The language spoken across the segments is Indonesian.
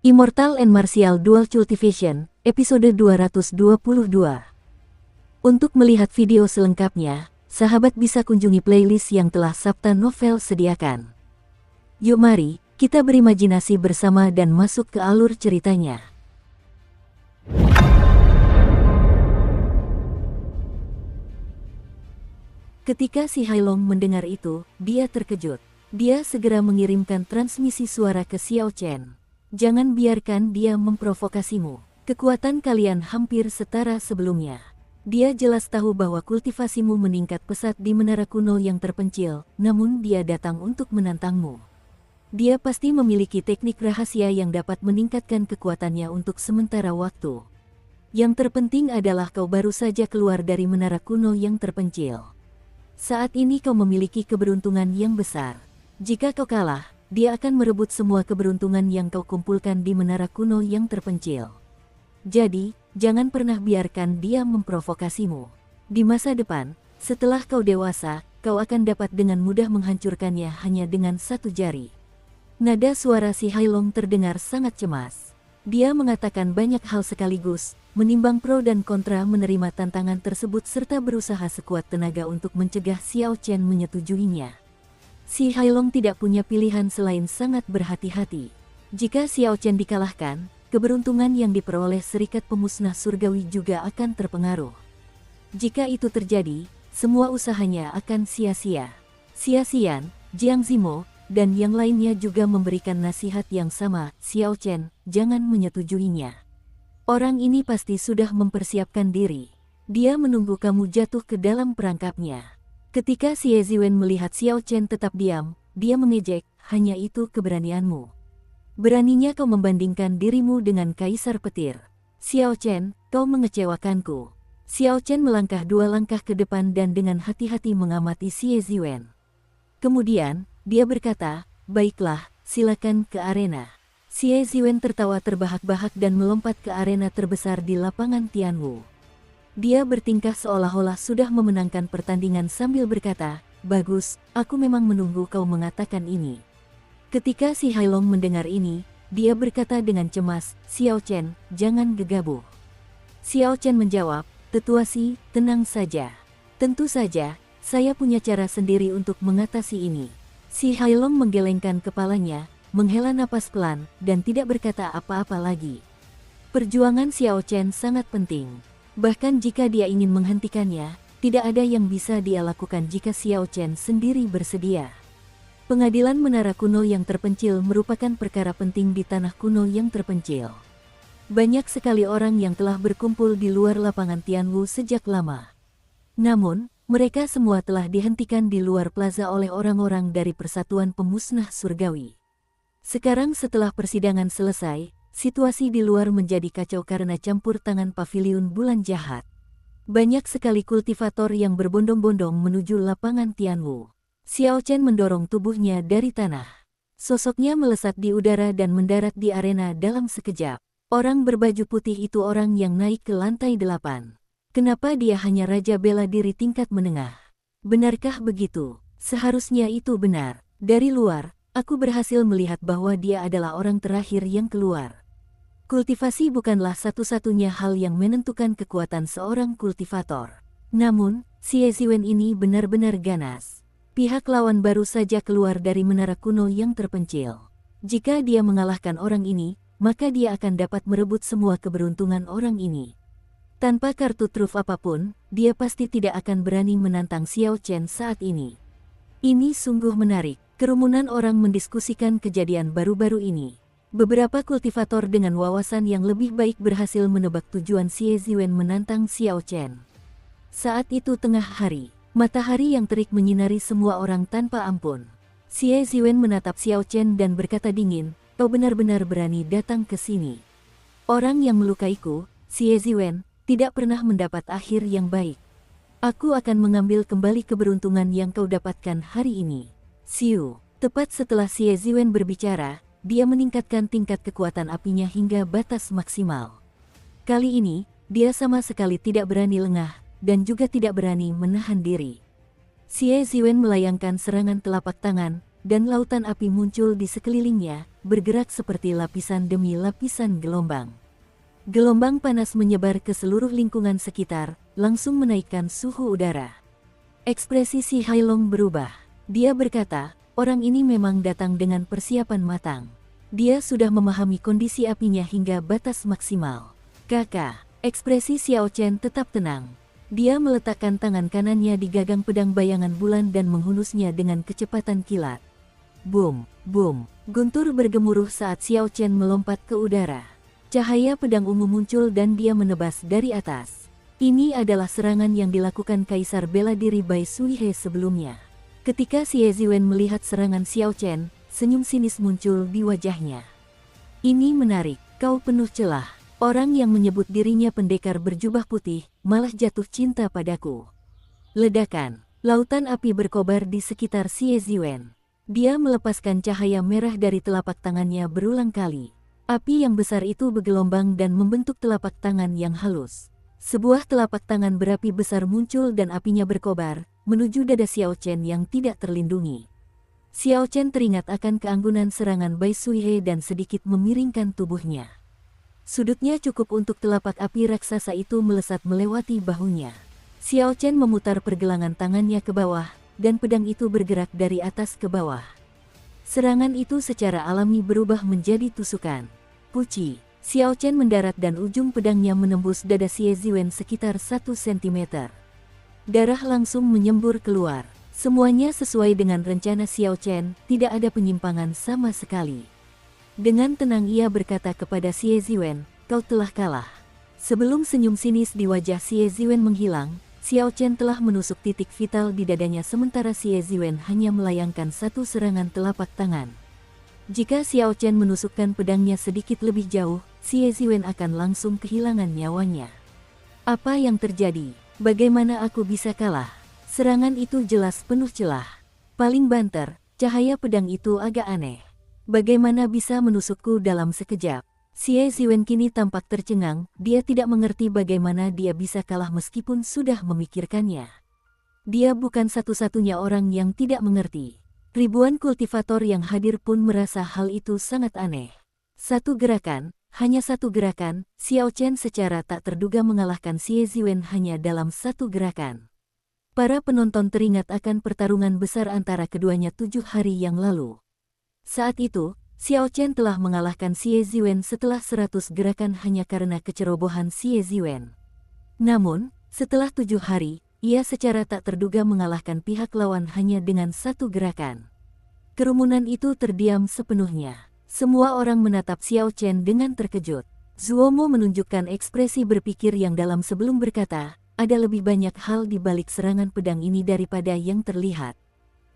Immortal and Martial Dual Cultivation, episode 222. Untuk melihat video selengkapnya, sahabat bisa kunjungi playlist yang telah Sabta Novel sediakan. Yuk mari, kita berimajinasi bersama dan masuk ke alur ceritanya. Ketika si Hailong mendengar itu, dia terkejut. Dia segera mengirimkan transmisi suara ke Xiao Chen. Jangan biarkan dia memprovokasimu. Kekuatan kalian hampir setara sebelumnya. Dia jelas tahu bahwa kultivasimu meningkat pesat di menara kuno yang terpencil, namun dia datang untuk menantangmu. Dia pasti memiliki teknik rahasia yang dapat meningkatkan kekuatannya untuk sementara waktu. Yang terpenting adalah kau baru saja keluar dari menara kuno yang terpencil. Saat ini kau memiliki keberuntungan yang besar. Jika kau kalah, dia akan merebut semua keberuntungan yang kau kumpulkan di menara kuno yang terpencil. Jadi, jangan pernah biarkan dia memprovokasimu. Di masa depan, setelah kau dewasa, kau akan dapat dengan mudah menghancurkannya hanya dengan satu jari. Nada suara si Hailong terdengar sangat cemas. Dia mengatakan banyak hal sekaligus, menimbang pro dan kontra menerima tantangan tersebut serta berusaha sekuat tenaga untuk mencegah Xiao Chen menyetujuinya. Si Hailong tidak punya pilihan selain sangat berhati-hati. Jika Xiao Chen dikalahkan, keberuntungan yang diperoleh Serikat Pemusnah Surgawi juga akan terpengaruh. Jika itu terjadi, semua usahanya akan sia-sia. Xia Xian, Jiang Zimo, dan yang lainnya juga memberikan nasihat yang sama. Xiao Chen, jangan menyetujuinya. Orang ini pasti sudah mempersiapkan diri. Dia menunggu kamu jatuh ke dalam perangkapnya. Ketika Xie Ziwen melihat Xiao Chen tetap diam, dia mengejek, hanya itu keberanianmu. Beraninya kau membandingkan dirimu dengan Kaisar Petir. Xiao Chen, kau mengecewakanku. Xiao Chen melangkah 2 langkah ke depan dan dengan hati-hati mengamati Xie Ziwen. Kemudian, dia berkata, baiklah, silakan ke arena. Xie Ziwen tertawa terbahak-bahak dan melompat ke arena terbesar di lapangan Tianwu. Dia bertingkah seolah-olah sudah memenangkan pertandingan sambil berkata, bagus, aku memang menunggu kau mengatakan ini. Ketika si Hailong mendengar ini, dia berkata dengan cemas, Xiao Chen, jangan gegabah. Xiao Chen menjawab, tetua si, tenang saja. Tentu saja, saya punya cara sendiri untuk mengatasi ini. Si Hailong menggelengkan kepalanya, menghela napas pelan, dan tidak berkata apa-apa lagi. Perjuangan Xiao Chen sangat penting. Bahkan jika dia ingin menghentikannya, tidak ada yang bisa dia lakukan jika Xiao Chen sendiri bersedia. Pengadilan menara kuno yang terpencil merupakan perkara penting di tanah kuno yang terpencil. Banyak sekali orang yang telah berkumpul di luar lapangan Tianwu sejak lama. Namun, mereka semua telah dihentikan di luar plaza oleh orang-orang dari Persatuan Pemusnah Surgawi. Sekarang setelah persidangan selesai, situasi di luar menjadi kacau karena campur tangan paviliun bulan jahat. Banyak sekali kultivator yang berbondong-bondong menuju lapangan Tianwu. Xiao Chen mendorong tubuhnya dari tanah. Sosoknya melesat di udara dan mendarat di arena dalam sekejap. Orang berbaju putih itu orang yang naik ke lantai 8. Kenapa dia hanya raja bela diri tingkat menengah? Benarkah begitu? Seharusnya itu benar. Dari luar, aku berhasil melihat bahwa dia adalah orang terakhir yang keluar. Kultivasi bukanlah satu-satunya hal yang menentukan kekuatan seorang kultivator. Namun, Xie Ziwen ini benar-benar ganas. Pihak lawan baru saja keluar dari menara kuno yang terpencil. Jika dia mengalahkan orang ini, maka dia akan dapat merebut semua keberuntungan orang ini. Tanpa kartu truf apapun, dia pasti tidak akan berani menantang Xiao Chen saat ini. Ini sungguh menarik. Kerumunan orang mendiskusikan kejadian baru-baru ini. Beberapa kultivator dengan wawasan yang lebih baik berhasil menebak tujuan Xie Ziwen menantang Xiao Chen. Saat itu tengah hari, matahari yang terik menyinari semua orang tanpa ampun. Xie Ziwen menatap Xiao Chen dan berkata dingin, kau benar-benar berani datang ke sini. Orang yang melukaiku, Xie Ziwen, tidak pernah mendapat akhir yang baik. Aku akan mengambil kembali keberuntungan yang kau dapatkan hari ini. Siu, tepat setelah Xie Ziwen berbicara, dia meningkatkan tingkat kekuatan apinya hingga batas maksimal. Kali ini, dia sama sekali tidak berani lengah, dan juga tidak berani menahan diri. Xie Ziwen melayangkan serangan telapak tangan, dan lautan api muncul di sekelilingnya, bergerak seperti lapisan demi lapisan gelombang. Gelombang panas menyebar ke seluruh lingkungan sekitar, langsung menaikkan suhu udara. Ekspresi Si Hailong berubah. Dia berkata, orang ini memang datang dengan persiapan matang. Dia sudah memahami kondisi apinya hingga batas maksimal. Kakak, ekspresi Xiao Chen tetap tenang. Dia meletakkan tangan kanannya di gagang pedang bayangan bulan dan menghunusnya dengan kecepatan kilat. Boom, boom, guntur bergemuruh saat Xiao Chen melompat ke udara. Cahaya pedang ungu muncul dan dia menebas dari atas. Ini adalah serangan yang dilakukan Kaisar Bela Diri Bai Suihe sebelumnya. Ketika Xie Ziwen melihat serangan Xiao Chen, senyum sinis muncul di wajahnya. Ini menarik, kau penuh celah. Orang yang menyebut dirinya pendekar berjubah putih, malah jatuh cinta padaku. Ledakan, lautan api berkobar di sekitar Xie Ziwen. Dia melepaskan cahaya merah dari telapak tangannya berulang kali. Api yang besar itu bergelombang dan membentuk telapak tangan yang halus. Sebuah telapak tangan berapi besar muncul dan apinya berkobar, menuju dada Xiao Chen yang tidak terlindungi. Xiao Chen teringat akan keanggunan serangan Bai Suihe dan sedikit memiringkan tubuhnya. Sudutnya cukup untuk telapak api raksasa itu melesat melewati bahunya. Xiao Chen memutar pergelangan tangannya ke bawah, dan pedang itu bergerak dari atas ke bawah. Serangan itu secara alami berubah menjadi tusukan. Puci, Xiao Chen mendarat dan ujung pedangnya menembus dada Xie Ziwen sekitar 1 cm. Darah langsung menyembur keluar. Semuanya sesuai dengan rencana Xiao Chen, tidak ada penyimpangan sama sekali. Dengan tenang ia berkata kepada Xie Ziwen, kau telah kalah. Sebelum senyum sinis di wajah Xie Ziwen menghilang, Xiao Chen telah menusuk titik vital di dadanya sementara Xie Ziwen hanya melayangkan satu serangan telapak tangan. Jika Xiao Chen menusukkan pedangnya sedikit lebih jauh, Xie Ziwen akan langsung kehilangan nyawanya. Apa yang terjadi? Bagaimana aku bisa kalah? Serangan itu jelas penuh celah. Paling banter, cahaya pedang itu agak aneh. Bagaimana bisa menusukku dalam sekejap? Xie Ziwen kini tampak tercengang, dia tidak mengerti bagaimana dia bisa kalah meskipun sudah memikirkannya. Dia bukan satu-satunya orang yang tidak mengerti. Ribuan kultivator yang hadir pun merasa hal itu sangat aneh. Satu gerakan, hanya satu gerakan, Xiao Chen secara tak terduga mengalahkan Xie Ziwen hanya dalam satu gerakan. Para penonton teringat akan pertarungan besar antara keduanya 7 hari yang lalu. Saat itu, Xiao Chen telah mengalahkan Xie Ziwen setelah 100 gerakan hanya karena kecerobohan Xie Ziwen. Namun, setelah 7 hari, ia secara tak terduga mengalahkan pihak lawan hanya dengan satu gerakan. Kerumunan itu terdiam sepenuhnya. Semua orang menatap Xiao Chen dengan terkejut. Zuomo menunjukkan ekspresi berpikir yang dalam sebelum berkata, ada lebih banyak hal di balik serangan pedang ini daripada yang terlihat.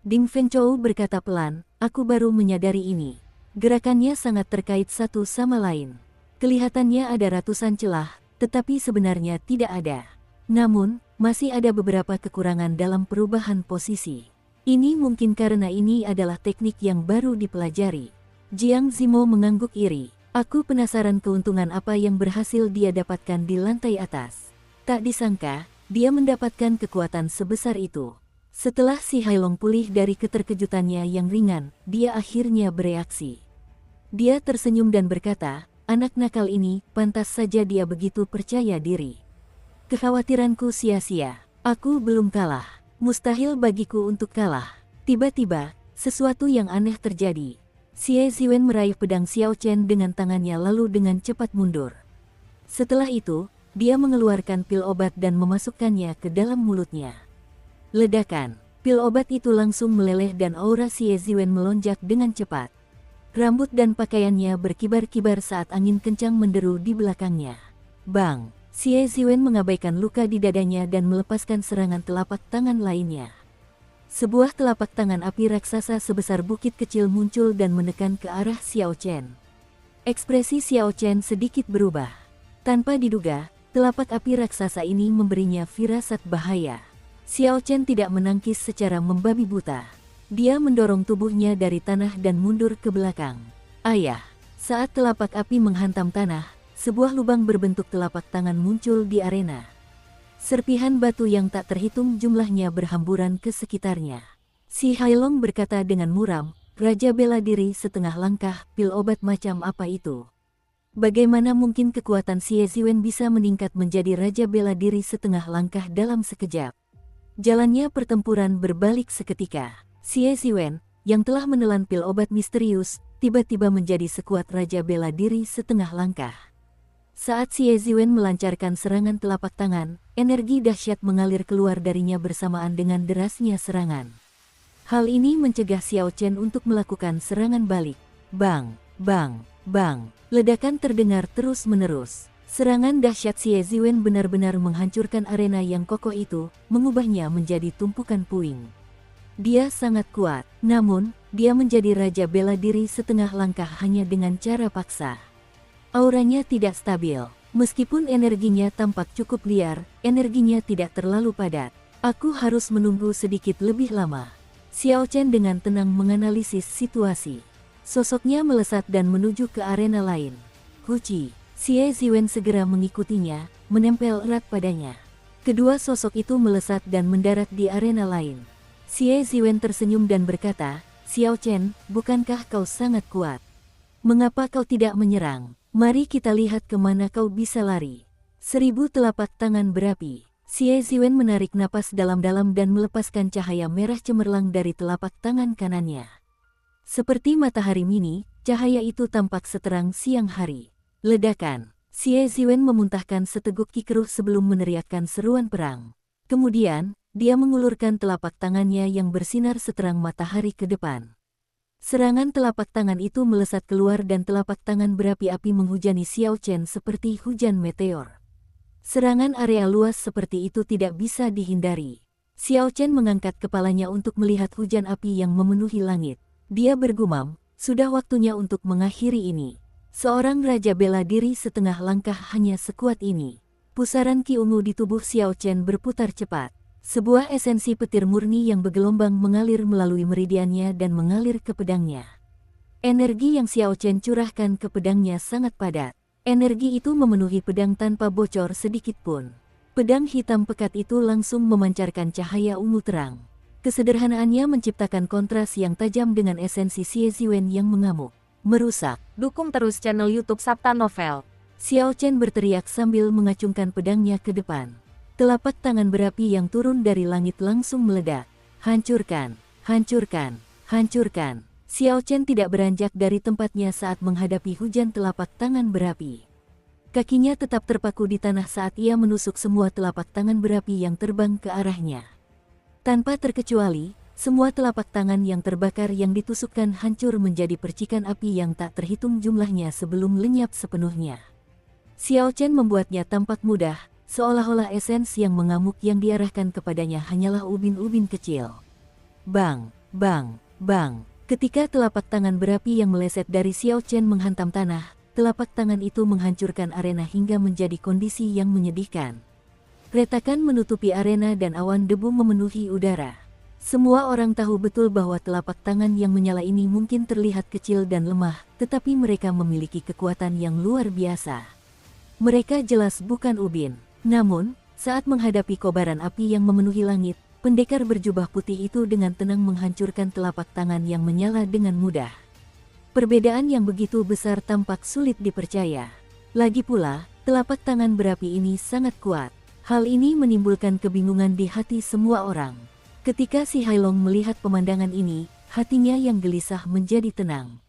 Ding Fengchou berkata pelan, aku baru menyadari ini. Gerakannya sangat terkait satu sama lain. Kelihatannya ada ratusan celah, tetapi sebenarnya tidak ada. Namun, masih ada beberapa kekurangan dalam perubahan posisi. Ini mungkin karena ini adalah teknik yang baru dipelajari. Jiang Zimo mengangguk iri. Aku penasaran keuntungan apa yang berhasil dia dapatkan di lantai atas. Tak disangka, dia mendapatkan kekuatan sebesar itu. Setelah Si Hailong pulih dari keterkejutannya yang ringan, dia akhirnya bereaksi. Dia tersenyum dan berkata, anak nakal ini, pantas saja dia begitu percaya diri. Kekhawatiranku sia-sia. Aku belum kalah. Mustahil bagiku untuk kalah. Tiba-tiba, sesuatu yang aneh terjadi. Xie Ziwen meraih pedang Xiao Chen dengan tangannya lalu dengan cepat mundur. Setelah itu, dia mengeluarkan pil obat dan memasukkannya ke dalam mulutnya. Ledakan, pil obat itu langsung meleleh dan aura Xie Ziwen melonjak dengan cepat. Rambut dan pakaiannya berkibar-kibar saat angin kencang menderu di belakangnya. Bang! Xie Ziwen mengabaikan luka di dadanya dan melepaskan serangan telapak tangan lainnya. Sebuah telapak tangan api raksasa sebesar bukit kecil muncul dan menekan ke arah Xiao Chen. Ekspresi Xiao Chen sedikit berubah. Tanpa diduga, telapak api raksasa ini memberinya firasat bahaya. Xiao Chen tidak menangkis secara membabi buta. Dia mendorong tubuhnya dari tanah dan mundur ke belakang. Ayah! Saat telapak api menghantam tanah, sebuah lubang berbentuk telapak tangan muncul di arena. Serpihan batu yang tak terhitung jumlahnya berhamburan ke sekitarnya. Si Hailong berkata dengan muram, Raja bela diri setengah langkah, pil obat macam apa itu? Bagaimana mungkin kekuatan Xie Ziwen bisa meningkat menjadi Raja bela diri setengah langkah dalam sekejap? Jalannya pertempuran berbalik seketika. Xie Ziwen, yang telah menelan pil obat misterius, tiba-tiba menjadi sekuat Raja bela diri setengah langkah. Saat Xie Ziwen melancarkan serangan telapak tangan, energi dahsyat mengalir keluar darinya bersamaan dengan derasnya serangan. Hal ini mencegah Xiao Chen untuk melakukan serangan balik. Bang, bang, bang. Ledakan terdengar terus-menerus. Serangan dahsyat Xie Ziwen benar-benar menghancurkan arena yang kokoh itu, mengubahnya menjadi tumpukan puing. Dia sangat kuat, namun, dia menjadi Raja bela diri setengah langkah hanya dengan cara paksa. Auranya tidak stabil. Meskipun energinya tampak cukup liar, energinya tidak terlalu padat. Aku harus menunggu sedikit lebih lama. Xiao Chen dengan tenang menganalisis situasi. Sosoknya melesat dan menuju ke arena lain. Huci, Xie Ziwen segera mengikutinya, menempel erat padanya. Kedua sosok itu melesat dan mendarat di arena lain. Xie Ziwen tersenyum dan berkata, Xiao Chen, bukankah kau sangat kuat? Mengapa kau tidak menyerang? Mari kita lihat kemana kau bisa lari. 1000 telapak tangan berapi. Xie Ziwen menarik napas dalam-dalam dan melepaskan cahaya merah cemerlang dari telapak tangan kanannya. Seperti matahari mini, cahaya itu tampak seterang siang hari. Ledakan. Xie Ziwen memuntahkan seteguk kikeruh sebelum meneriakkan seruan perang. Kemudian, dia mengulurkan telapak tangannya yang bersinar seterang matahari ke depan. Serangan telapak tangan itu melesat keluar dan telapak tangan berapi-api menghujani Xiao Chen seperti hujan meteor. Serangan area luas seperti itu tidak bisa dihindari. Xiao Chen mengangkat kepalanya untuk melihat hujan api yang memenuhi langit. Dia bergumam, sudah waktunya untuk mengakhiri ini. Seorang raja bela diri setengah langkah hanya sekuat ini. Pusaran ki ungu di tubuh Xiao Chen berputar cepat. Sebuah esensi petir murni yang bergelombang mengalir melalui meridiannya dan mengalir ke pedangnya. Energi yang Xiao Chen curahkan ke pedangnya sangat padat. Energi itu memenuhi pedang tanpa bocor sedikit pun. Pedang hitam pekat itu langsung memancarkan cahaya ungu terang. Kesederhanaannya menciptakan kontras yang tajam dengan esensi Xie Ziwen yang mengamuk. Merusak. Dukung terus channel YouTube Sabta Novel. Xiao Chen berteriak sambil mengacungkan pedangnya ke depan. Telapak tangan berapi yang turun dari langit langsung meledak. Hancurkan, hancurkan, hancurkan. Xiao Chen tidak beranjak dari tempatnya saat menghadapi hujan telapak tangan berapi. Kakinya tetap terpaku di tanah saat ia menusuk semua telapak tangan berapi yang terbang ke arahnya. Tanpa terkecuali, semua telapak tangan yang terbakar yang ditusukkan hancur menjadi percikan api yang tak terhitung jumlahnya sebelum lenyap sepenuhnya. Xiao Chen membuatnya tampak mudah, seolah-olah esensi yang mengamuk yang diarahkan kepadanya hanyalah ubin-ubin kecil. Bang, bang, bang. Ketika telapak tangan berapi yang meleset dari Xiao Chen menghantam tanah, telapak tangan itu menghancurkan arena hingga menjadi kondisi yang menyedihkan. Retakan menutupi arena dan awan debu memenuhi udara. Semua orang tahu betul bahwa telapak tangan yang menyala ini mungkin terlihat kecil dan lemah, tetapi mereka memiliki kekuatan yang luar biasa. Mereka jelas bukan ubin. Namun, saat menghadapi kobaran api yang memenuhi langit, pendekar berjubah putih itu dengan tenang menghancurkan telapak tangan yang menyala dengan mudah. Perbedaan yang begitu besar tampak sulit dipercaya. Lagi pula, telapak tangan berapi ini sangat kuat. Hal ini menimbulkan kebingungan di hati semua orang. Ketika si Hailong melihat pemandangan ini, hatinya yang gelisah menjadi tenang.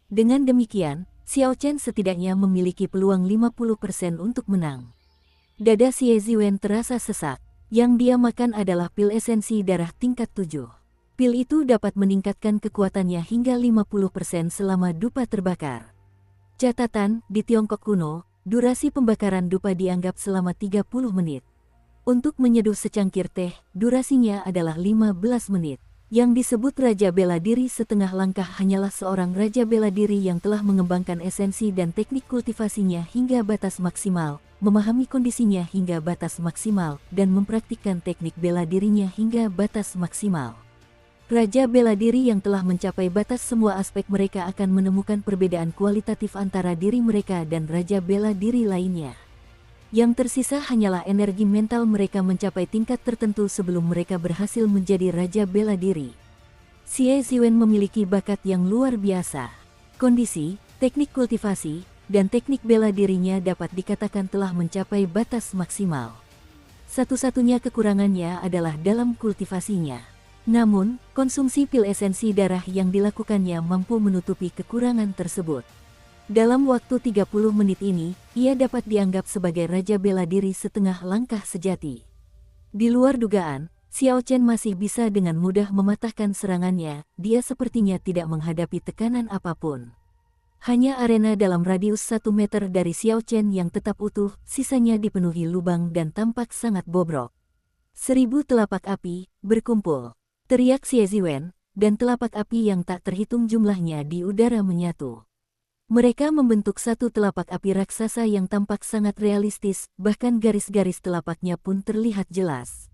Dengan demikian, Xiao Chen setidaknya memiliki peluang 50% untuk menang. Dada Xie Ziwen terasa sesak. Yang dia makan adalah pil esensi darah tingkat 7. Pil itu dapat meningkatkan kekuatannya hingga 50% selama dupa terbakar. Catatan, di Tiongkok kuno, durasi pembakaran dupa dianggap selama 30 menit. Untuk menyeduh secangkir teh, durasinya adalah 15 menit. Yang disebut Raja Bela Diri setengah langkah hanyalah seorang Raja Bela Diri yang telah mengembangkan esensi dan teknik kultivasinya hingga batas maksimal, memahami kondisinya hingga batas maksimal, dan mempraktikkan teknik bela dirinya hingga batas maksimal. Raja Bela Diri yang telah mencapai batas semua aspek mereka akan menemukan perbedaan kualitatif antara diri mereka dan Raja Bela Diri lainnya. Yang tersisa hanyalah energi mental mereka mencapai tingkat tertentu sebelum mereka berhasil menjadi Raja Bela Diri. Xie Ziwen memiliki bakat yang luar biasa. Kondisi, teknik kultivasi, dan teknik bela dirinya dapat dikatakan telah mencapai batas maksimal. Satu-satunya kekurangannya adalah dalam kultivasinya. Namun, konsumsi pil esensi darah yang dilakukannya mampu menutupi kekurangan tersebut. Dalam waktu 30 menit ini, ia dapat dianggap sebagai raja bela diri setengah langkah sejati. Di luar dugaan, Xiao Chen masih bisa dengan mudah mematahkan serangannya, dia sepertinya tidak menghadapi tekanan apapun. Hanya arena dalam radius 1 meter dari Xiao Chen yang tetap utuh, sisanya dipenuhi lubang dan tampak sangat bobrok. 1000 telapak api, berkumpul. Teriak Xie Ziwen, dan telapak api yang tak terhitung jumlahnya di udara menyatu. Mereka membentuk satu telapak api raksasa yang tampak sangat realistis, bahkan garis-garis telapaknya pun terlihat jelas.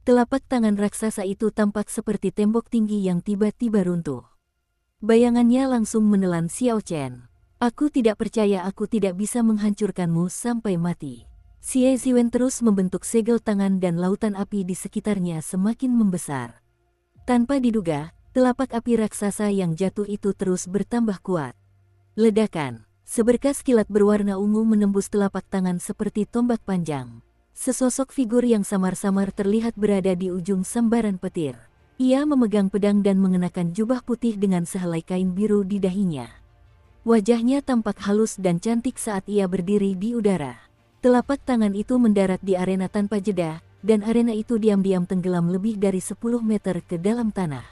Telapak tangan raksasa itu tampak seperti tembok tinggi yang tiba-tiba runtuh. Bayangannya langsung menelan Xiao Chen. Aku tidak percaya aku tidak bisa menghancurkanmu sampai mati. Xie Ziwen terus membentuk segel tangan dan lautan api di sekitarnya semakin membesar. Tanpa diduga, telapak api raksasa yang jatuh itu terus bertambah kuat. Ledakan, seberkas kilat berwarna ungu menembus telapak tangan seperti tombak panjang. Sesosok figur yang samar-samar terlihat berada di ujung sambaran petir. Ia memegang pedang dan mengenakan jubah putih dengan sehelai kain biru di dahinya. Wajahnya tampak halus dan cantik saat ia berdiri di udara. Telapak tangan itu mendarat di arena tanpa jeda, dan arena itu diam-diam tenggelam lebih dari 10 meter ke dalam tanah.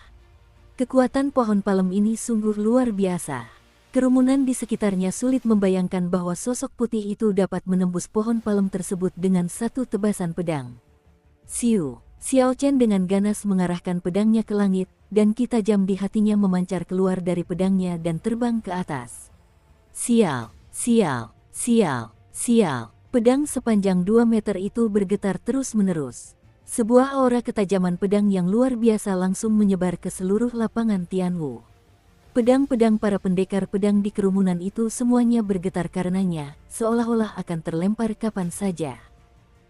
Kekuatan pohon palem ini sungguh luar biasa. Kerumunan di sekitarnya sulit membayangkan bahwa sosok putih itu dapat menembus pohon palem tersebut dengan satu tebasan pedang. Xiao Chen dengan ganas mengarahkan pedangnya ke langit, dan ki tajam di hatinya memancar keluar dari pedangnya dan terbang ke atas. Sial. Pedang sepanjang 2 meter itu bergetar terus-menerus. Sebuah aura ketajaman pedang yang luar biasa langsung menyebar ke seluruh lapangan Tianwu. Pedang-pedang para pendekar pedang di kerumunan itu semuanya bergetar karenanya, seolah-olah akan terlempar kapan saja.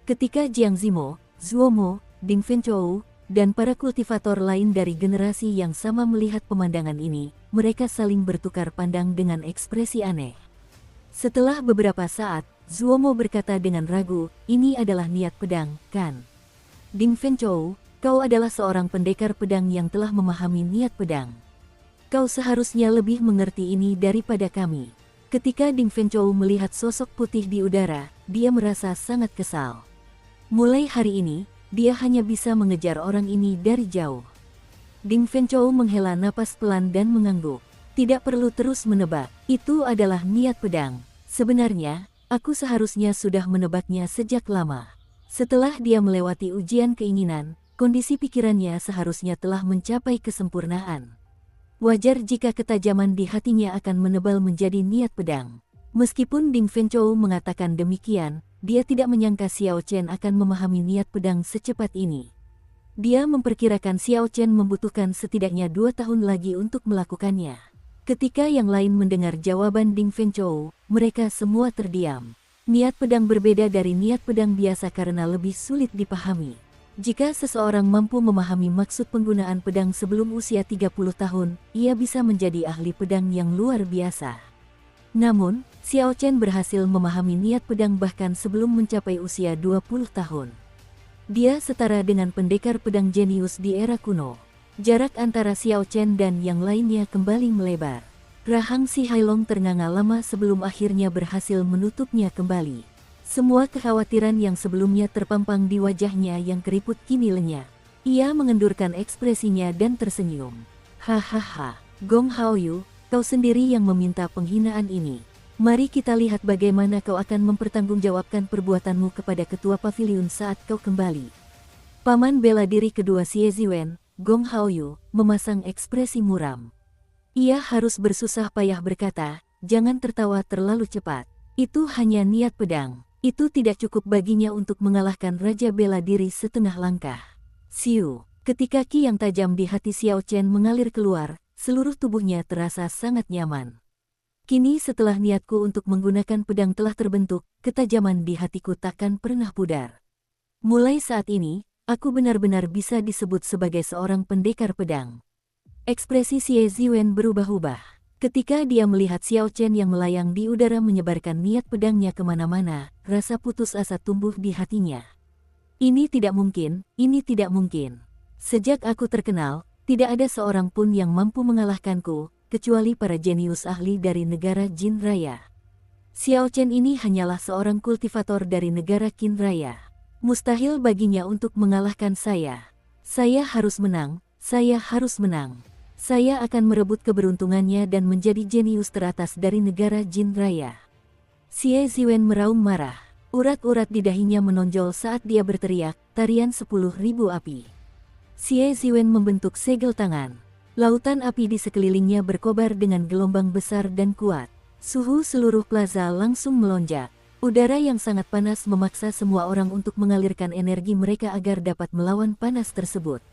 Ketika Jiang Zimo, Zuomo, Ding Fenchou, dan para kultivator lain dari generasi yang sama melihat pemandangan ini, mereka saling bertukar pandang dengan ekspresi aneh. Setelah beberapa saat, Zuomo berkata dengan ragu, "Ini adalah niat pedang, kan? Ding Fenchou, kau adalah seorang pendekar pedang yang telah memahami niat pedang. Kau seharusnya lebih mengerti ini daripada kami." Ketika Ding Fenchou melihat sosok putih di udara, dia merasa sangat kesal. Mulai hari ini, dia hanya bisa mengejar orang ini dari jauh. Ding Fenchou menghela napas pelan dan mengangguk. Tidak perlu terus menebak, itu adalah niat pedang. Sebenarnya, aku seharusnya sudah menebaknya sejak lama. Setelah dia melewati ujian keinginan, kondisi pikirannya seharusnya telah mencapai kesempurnaan. Wajar jika ketajaman di hatinya akan menebal menjadi niat pedang. Meskipun Ding Fenchou mengatakan demikian, dia tidak menyangka Xiao Chen akan memahami niat pedang secepat ini. Dia memperkirakan Xiao Chen membutuhkan setidaknya 2 tahun lagi untuk melakukannya. Ketika yang lain mendengar jawaban Ding Fenchou, mereka semua terdiam. Niat pedang berbeda dari niat pedang biasa karena lebih sulit dipahami. Jika seseorang mampu memahami maksud penggunaan pedang sebelum usia 30 tahun, ia bisa menjadi ahli pedang yang luar biasa. Namun, Xiao Chen berhasil memahami niat pedang bahkan sebelum mencapai usia 20 tahun. Dia setara dengan pendekar pedang jenius di era kuno. Jarak antara Xiao Chen dan yang lainnya kembali melebar. Rahang Si Hailong ternganga lama sebelum akhirnya berhasil menutupnya kembali. Semua kekhawatiran yang sebelumnya terpampang di wajahnya yang keriput kini lenyap. Ia mengendurkan ekspresinya dan tersenyum. Hahaha, Gong Haoyu, kau sendiri yang meminta penghinaan ini. Mari kita lihat bagaimana kau akan mempertanggungjawabkan perbuatanmu kepada ketua paviliun saat kau kembali. Paman bela diri kedua Xie Ziwen, Gong Haoyu, memasang ekspresi muram. Ia harus bersusah payah berkata, "Jangan tertawa terlalu cepat. Itu hanya niat pedang. Itu tidak cukup baginya untuk mengalahkan Raja Bela Diri setengah langkah." Siu, ketika ki yang tajam di hati Xiao Chen mengalir keluar, seluruh tubuhnya terasa sangat nyaman. Kini setelah niatku untuk menggunakan pedang telah terbentuk, ketajaman di hatiku takkan pernah pudar. Mulai saat ini, aku benar-benar bisa disebut sebagai seorang pendekar pedang. Ekspresi Xie Ziwen berubah-ubah. Ketika dia melihat Xiao Chen yang melayang di udara menyebarkan niat pedangnya kemana-mana, rasa putus asa tumbuh di hatinya. Ini tidak mungkin, ini tidak mungkin. Sejak aku terkenal, tidak ada seorang pun yang mampu mengalahkanku, kecuali para jenius ahli dari negara Jin Raya. Xiao Chen ini hanyalah seorang kultivator dari negara Qin Raya. Mustahil baginya untuk mengalahkan saya. Saya harus menang, saya harus menang. Saya akan merebut keberuntungannya dan menjadi jenius teratas dari negara Jin Raya. Xie Ziwen meraung marah. Urat-urat di dahinya menonjol saat dia berteriak, tarian 10.000 api. Xie Ziwen membentuk segel tangan. Lautan api di sekelilingnya berkobar dengan gelombang besar dan kuat. Suhu seluruh plaza langsung melonjak. Udara yang sangat panas memaksa semua orang untuk mengalirkan energi mereka agar dapat melawan panas tersebut.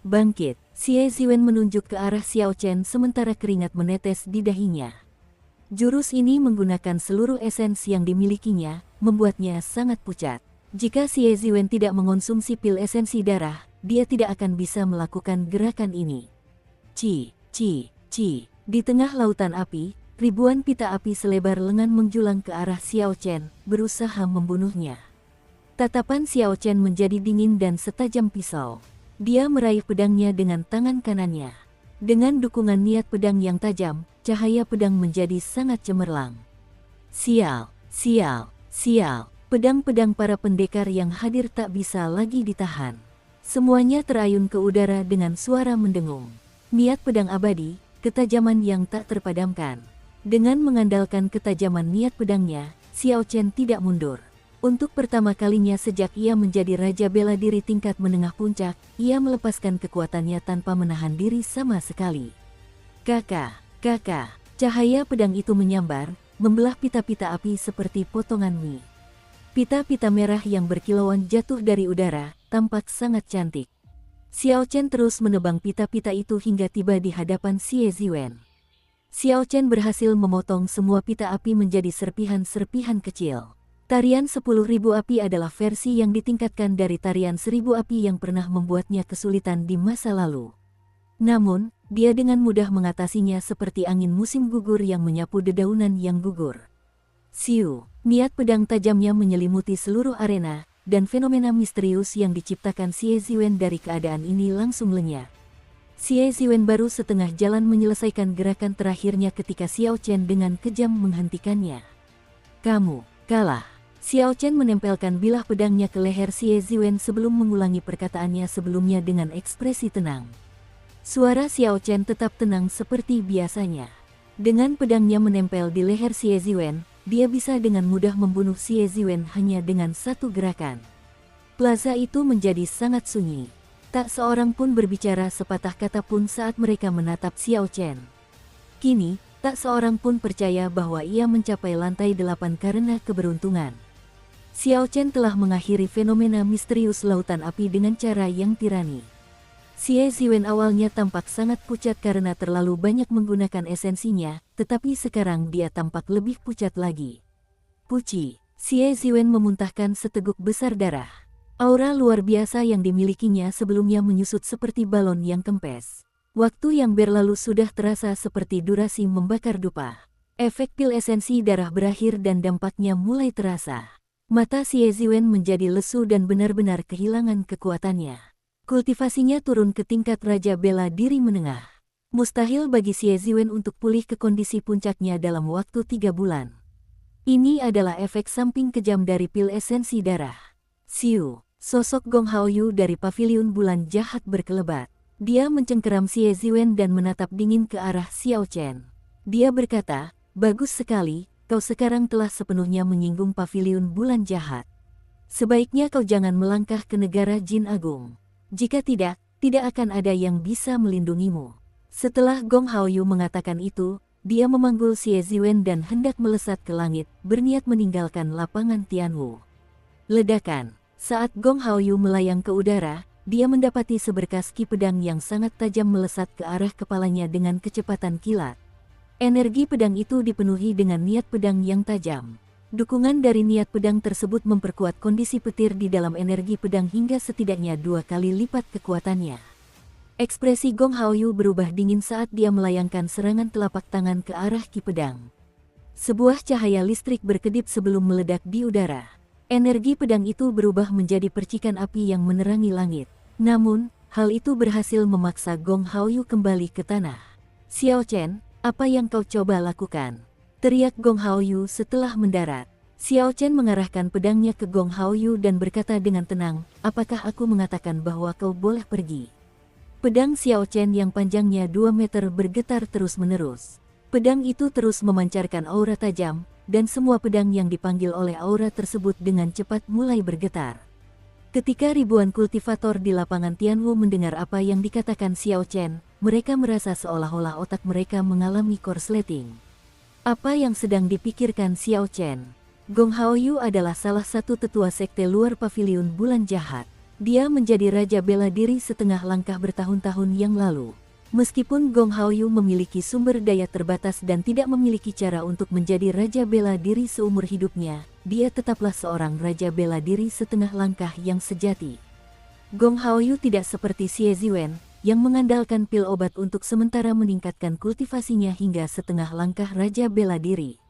Bangkit, Xie Ziwen menunjuk ke arah Xiao Chen sementara keringat menetes di dahinya. Jurus ini menggunakan seluruh esensi yang dimilikinya, membuatnya sangat pucat. Jika Xie Ziwen tidak mengonsumsi pil esensi darah, dia tidak akan bisa melakukan gerakan ini. Ci. Di tengah lautan api, ribuan pita api selebar lengan menjulang ke arah Xiao Chen, berusaha membunuhnya. Tatapan Xiao Chen menjadi dingin dan setajam pisau. Dia meraih pedangnya dengan tangan kanannya. Dengan dukungan niat pedang yang tajam, cahaya pedang menjadi sangat cemerlang. Sial. Pedang-pedang para pendekar yang hadir tak bisa lagi ditahan. Semuanya terayun ke udara dengan suara mendengung. Niat pedang abadi, ketajaman yang tak terpadamkan. Dengan mengandalkan ketajaman niat pedangnya, Xiao Chen tidak mundur. Untuk pertama kalinya sejak ia menjadi raja bela diri tingkat menengah puncak, ia melepaskan kekuatannya tanpa menahan diri sama sekali. Kakak, cahaya pedang itu menyambar, membelah pita-pita api seperti potongan mie. Pita-pita merah yang berkilauan jatuh dari udara, tampak sangat cantik. Xiao Chen terus menebang pita-pita itu hingga tiba di hadapan Xie Ziwen. Xiao Chen berhasil memotong semua pita api menjadi serpihan-serpihan kecil. Tarian 10.000 api adalah versi yang ditingkatkan dari tarian 1.000 api yang pernah membuatnya kesulitan di masa lalu. Namun, dia dengan mudah mengatasinya seperti angin musim gugur yang menyapu dedaunan yang gugur. Siu, niat pedang tajamnya menyelimuti seluruh arena, dan fenomena misterius yang diciptakan Xie Ziwen dari keadaan ini langsung lenyap. Xie Ziwen baru setengah jalan menyelesaikan gerakan terakhirnya ketika Xiao Chen dengan kejam menghentikannya. Kamu kalah. Xiao Chen menempelkan bilah pedangnya ke leher Xie Ziwen sebelum mengulangi perkataannya sebelumnya dengan ekspresi tenang. Suara Xiao Chen tetap tenang seperti biasanya. Dengan pedangnya menempel di leher Xie Ziwen, dia bisa dengan mudah membunuh Xie Ziwen hanya dengan satu gerakan. Plaza itu menjadi sangat sunyi. Tak seorang pun berbicara sepatah kata pun saat mereka menatap Xiao Chen. Kini, tak seorang pun percaya bahwa ia mencapai lantai 8 karena keberuntungan. Xiao Chen telah mengakhiri fenomena misterius lautan api dengan cara yang tirani. Xie Ziwen awalnya tampak sangat pucat karena terlalu banyak menggunakan esensinya, tetapi sekarang dia tampak lebih pucat lagi. Puci, Xie Ziwen memuntahkan seteguk besar darah. Aura luar biasa yang dimilikinya sebelumnya menyusut seperti balon yang kempes. Waktu yang berlalu sudah terasa seperti durasi membakar dupa. Efek pil esensi darah berakhir dan dampaknya mulai terasa. Mata Xie Ziwen menjadi lesu dan benar-benar kehilangan kekuatannya. Kultivasinya turun ke tingkat raja bela diri menengah. Mustahil bagi Xie Ziwen untuk pulih ke kondisi puncaknya dalam waktu 3 bulan. Ini adalah efek samping kejam dari pil esensi darah. Siu, sosok Gong Haoyu dari paviliun bulan jahat berkelebat. Dia mencengkeram Xie Ziwen dan menatap dingin ke arah Xiao Chen. Dia berkata, bagus sekali. Kau sekarang telah sepenuhnya menyinggung paviliun bulan jahat. Sebaiknya kau jangan melangkah ke negara Jin Agung. Jika tidak, tidak akan ada yang bisa melindungimu. Setelah Gong Haoyu mengatakan itu, dia memanggul Xie Ziwen dan hendak melesat ke langit, berniat meninggalkan lapangan Tianwu. Ledakan. Saat Gong Haoyu melayang ke udara, dia mendapati seberkas ki pedang yang sangat tajam melesat ke arah kepalanya dengan kecepatan kilat. Energi pedang itu dipenuhi dengan niat pedang yang tajam. Dukungan dari niat pedang tersebut memperkuat kondisi petir di dalam energi pedang hingga setidaknya 2 kali lipat kekuatannya. Ekspresi Gong Haoyu berubah dingin saat dia melayangkan serangan telapak tangan ke arah Ki Pedang. Sebuah cahaya listrik berkedip sebelum meledak di udara. Energi pedang itu berubah menjadi percikan api yang menerangi langit. Namun, hal itu berhasil memaksa Gong Haoyu kembali ke tanah. "Xiao Chen, apa yang kau coba lakukan?" teriak Gong Haoyu setelah mendarat. Xiao Chen mengarahkan pedangnya ke Gong Haoyu dan berkata dengan tenang, "Apakah aku mengatakan bahwa kau boleh pergi?" Pedang Xiao Chen yang panjangnya 2 meter bergetar terus-menerus. Pedang itu terus memancarkan aura tajam, dan semua pedang yang dipanggil oleh aura tersebut dengan cepat mulai bergetar. Ketika ribuan kultivator di lapangan Tianwu mendengar apa yang dikatakan Xiao Chen, mereka merasa seolah-olah otak mereka mengalami korsleting. Apa yang sedang dipikirkan Xiao Chen? Gong Haoyu adalah salah satu tetua sekte luar paviliun bulan jahat. Dia menjadi raja bela diri setengah langkah bertahun-tahun yang lalu. Meskipun Gong Haoyu memiliki sumber daya terbatas dan tidak memiliki cara untuk menjadi raja bela diri seumur hidupnya, dia tetaplah seorang raja bela diri setengah langkah yang sejati. Gong Haoyu tidak seperti Xie Ziwen, yang mengandalkan pil obat untuk sementara meningkatkan kultivasinya hingga setengah langkah raja bela diri.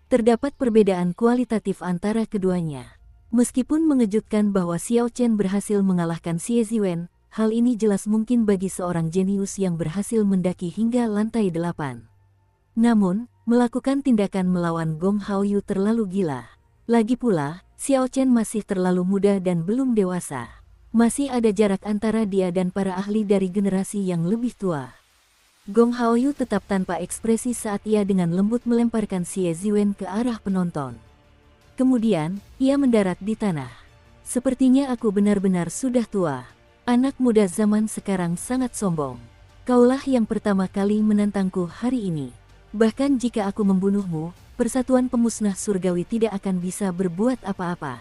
Terdapat perbedaan kualitatif antara keduanya. Meskipun mengejutkan bahwa Xiao Chen berhasil mengalahkan Xie Ziwen, hal ini jelas mungkin bagi seorang jenius yang berhasil mendaki hingga lantai 8. Namun, melakukan tindakan melawan Gong Haoyu terlalu gila. Lagi pula, Xiao Chen masih terlalu muda dan belum dewasa. Masih ada jarak antara dia dan para ahli dari generasi yang lebih tua. Gong Haoyu tetap tanpa ekspresi saat ia dengan lembut melemparkan Xie Ziwen ke arah penonton. Kemudian, ia mendarat di tanah. "Sepertinya aku benar-benar sudah tua. Anak muda zaman sekarang sangat sombong. Kaulah yang pertama kali menantangku hari ini. Bahkan jika aku membunuhmu, Persatuan Pemusnah Surgawi tidak akan bisa berbuat apa-apa."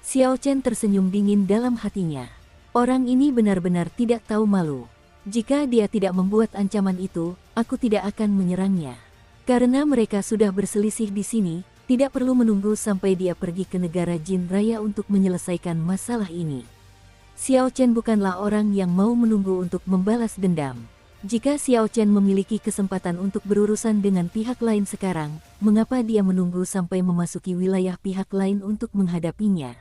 Xiao Chen tersenyum dingin dalam hatinya. Orang ini benar-benar tidak tahu malu. Jika dia tidak membuat ancaman itu, aku tidak akan menyerangnya. Karena mereka sudah berselisih di sini, tidak perlu menunggu sampai dia pergi ke negara Jin Raya untuk menyelesaikan masalah ini. Xiao Chen bukanlah orang yang mau menunggu untuk membalas dendam. Jika Xiao Chen memiliki kesempatan untuk berurusan dengan pihak lain sekarang, mengapa dia menunggu sampai memasuki wilayah pihak lain untuk menghadapinya?